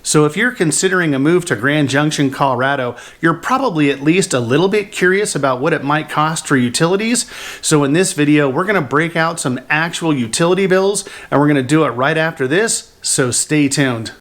So if you're considering a move to Grand Junction, Colorado, you're probably at least a little bit curious about what it might cost for utilities. So in this video, we're going to break out some actual utility bills, and we're going to do it right after this, so stay tuned.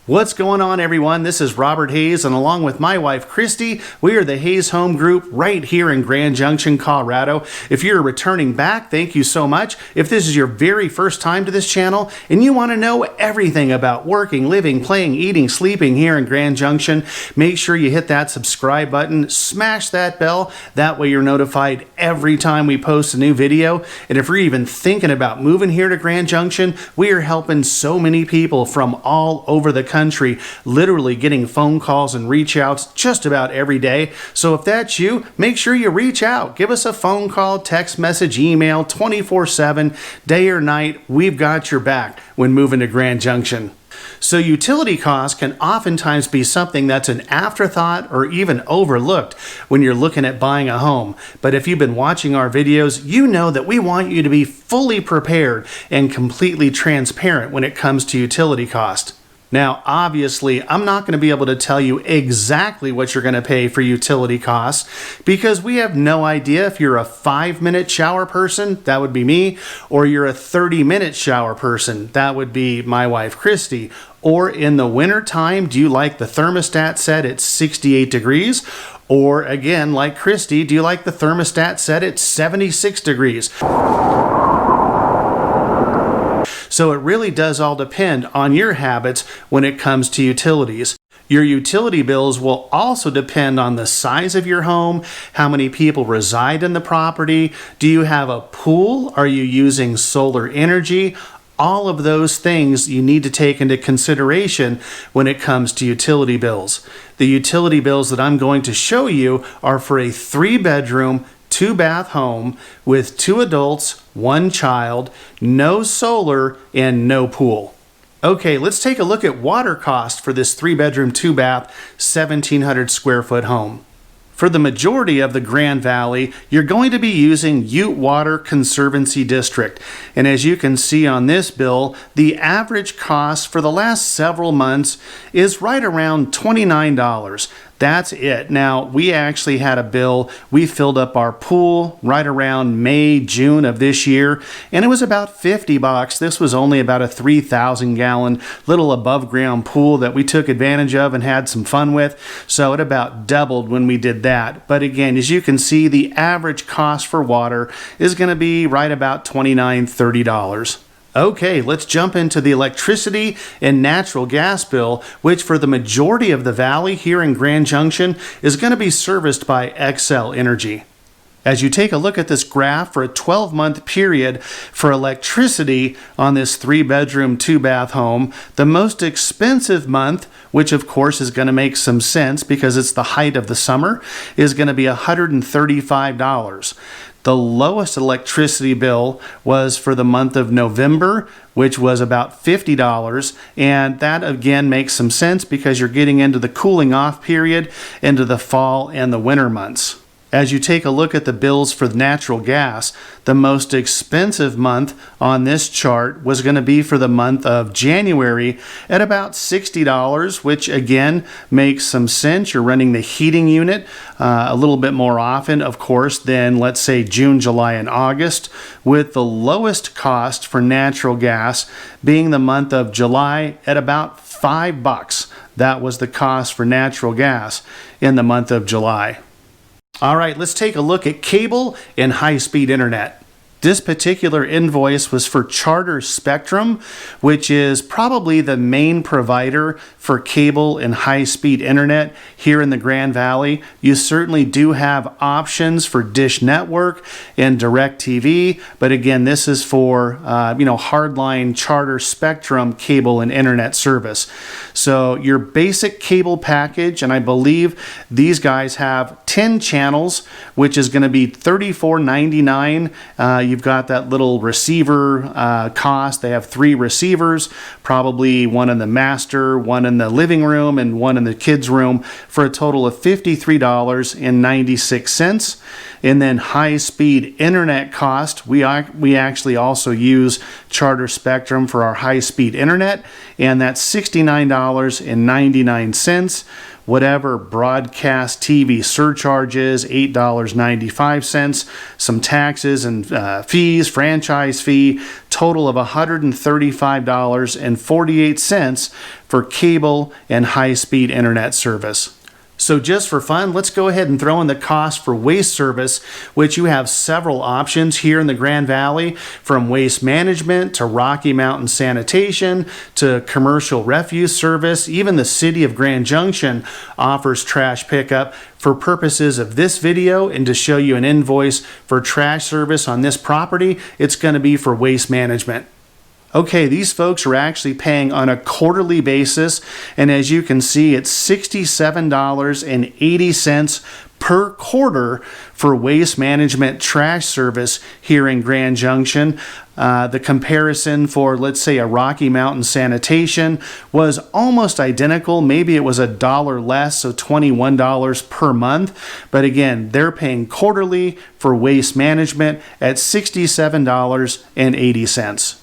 What's going on, everyone? This is Robert Hayes, and along with my wife, Christie, we are the Hayes Home Group right here in Grand Junction, Colorado. If you're returning back, thank you so much. If this is your very first time to this channel and you want to know everything about working, living, playing, eating, sleeping here in Grand Junction, make sure you hit that subscribe button, smash that bell. That way you're notified every time we post a new video. And if you're even thinking about moving here to Grand Junction, we are helping so many people from all over the country, literally getting phone calls and reach outs just about every day. So if that's you, make sure you reach out. Give us a phone call, text message, email, 24/7, day or night. We've got your back when moving to Grand Junction. So utility costs can oftentimes be something that's an afterthought or even overlooked when you're looking at buying a home. But if you've been watching our videos, you know that we want you to be fully prepared and completely transparent when it comes to utility cost. Now, obviously, I'm not going to be able to tell you exactly what you're going to pay for utility costs because we have no idea if you're a 5-minute shower person, that would be me, or you're a 30-minute shower person, that would be my wife, Christy. Or in the winter time, do you like the thermostat set at 68 degrees? Or again, like Christy, do you like the thermostat set at 76 degrees? So it really does all depend on your habits when it comes to utilities. Your utility bills will also depend on the size of your home, how many people reside in the property, do you have a pool, are you using solar energy? All of those things you need to take into consideration when it comes to utility bills. The utility bills that I'm going to show you are for a 3-bedroom, 2-bath home with 2 adults, 1 child, no solar, and no pool. Okay, let's take a look at water cost for this 3-bedroom, 2-bath, 1,700 square foot home. For the majority of the Grand Valley, you're going to be using Ute Water Conservancy District. And as you can see on this bill, the average cost for the last several months is right around $29. That's it. Now, we actually had a bill. We filled up our pool right around May, June of this year, and it was about $50. This was only about a 3,000-gallon little above-ground pool that we took advantage of and had some fun with, so it about doubled when we did that. But again, as you can see, the average cost for water is going to be right about $29, $30. Okay, let's jump into the electricity and natural gas bill, which for the majority of the valley here in Grand Junction is going to be serviced by Xcel Energy. As you take a look at this graph for a 12-month period for electricity on this 3-bedroom, 2-bath home, the most expensive month, which of course is going to make some sense because it's the height of the summer, is going to be $135. The lowest electricity bill was for the month of November, which was about $50, and that again makes some sense because you're getting into the cooling off period into the fall and the winter months. As you take a look at the bills for natural gas, the most expensive month on this chart was going to be for the month of January at about $60, which again makes some sense. You're running the heating unit a little bit more often, of course, than let's say June, July, and August, with the lowest cost for natural gas being the month of July at about $5. That was the cost for natural gas in the month of July. All right, let's take a look at cable and high-speed internet. This particular invoice was for Charter Spectrum, which is probably the main provider for cable and high-speed internet here in the Grand Valley. You certainly do have options for Dish Network and DirecTV, but again, this is for hardline Charter Spectrum cable and internet service. So your basic cable package, and I believe these guys have 10 channels, which is going to be $34.99. You've got that little receiver cost. They have 3 receivers, probably one in the master, one in the living room, and one in the kids' room, for a total of $53.96. And then high-speed internet cost, we actually also use Charter Spectrum for our high-speed internet, and that's $69.99. Whatever broadcast TV surcharges, $8.95, some taxes and fees, franchise fee, total of $135.48 for cable and high-speed internet service. So just for fun, let's go ahead and throw in the cost for waste service, which you have several options here in the Grand Valley, from waste management to Rocky Mountain sanitation to commercial refuse service. Even the city of Grand Junction offers trash pickup. For purposes of this video and to show you an invoice for trash service on this property, it's going to be for waste management. Okay, these folks are actually paying on a quarterly basis, and as you can see, it's $67.80 per quarter for waste management trash service here in Grand Junction. The comparison for, let's say, a Rocky Mountain sanitation was almost identical. Maybe it was $1 less, so $21 per month. But again, they're paying quarterly for waste management at $67.80.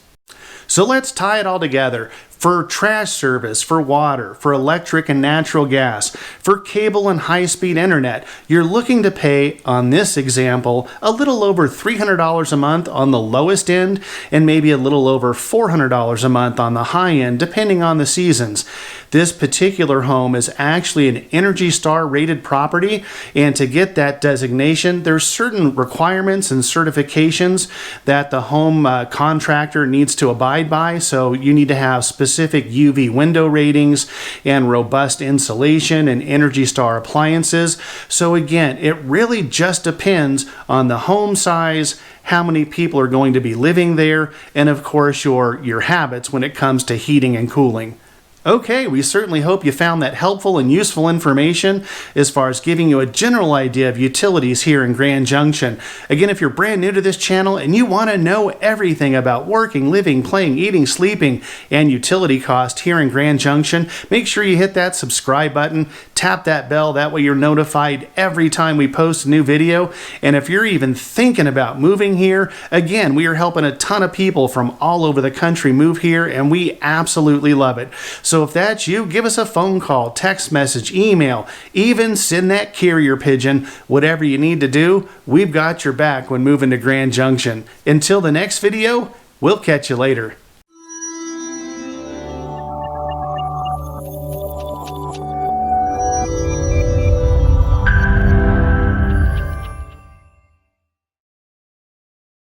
So let's tie it all together. For trash service, for water, for electric and natural gas, for cable and high-speed internet, you're looking to pay, on this example, a little over $300 a month on the lowest end, and maybe a little over $400 a month on the high end, depending on the seasons. This particular home is actually an Energy Star rated property, and to get that designation, there's certain requirements and certifications that the home contractor needs to abide by. So you need to have specific UV window ratings and robust insulation and Energy Star appliances. So again, it really just depends on the home size, how many people are going to be living there, and of course your habits when it comes to heating and cooling. Okay, we certainly hope you found that helpful and useful information as far as giving you a general idea of utilities here in Grand Junction. Again, if you're brand new to this channel and you want to know everything about working, living, playing, eating, sleeping, and utility cost here in Grand Junction, make sure you hit that subscribe button, tap that bell, that way you're notified every time we post a new video. And if you're even thinking about moving here, again, we are helping a ton of people from all over the country move here, and we absolutely love it. So if that's you, give us a phone call, text message, email, even send that carrier pigeon. Whatever you need to do, we've got your back when moving to Grand Junction. Until the next video, we'll catch you later.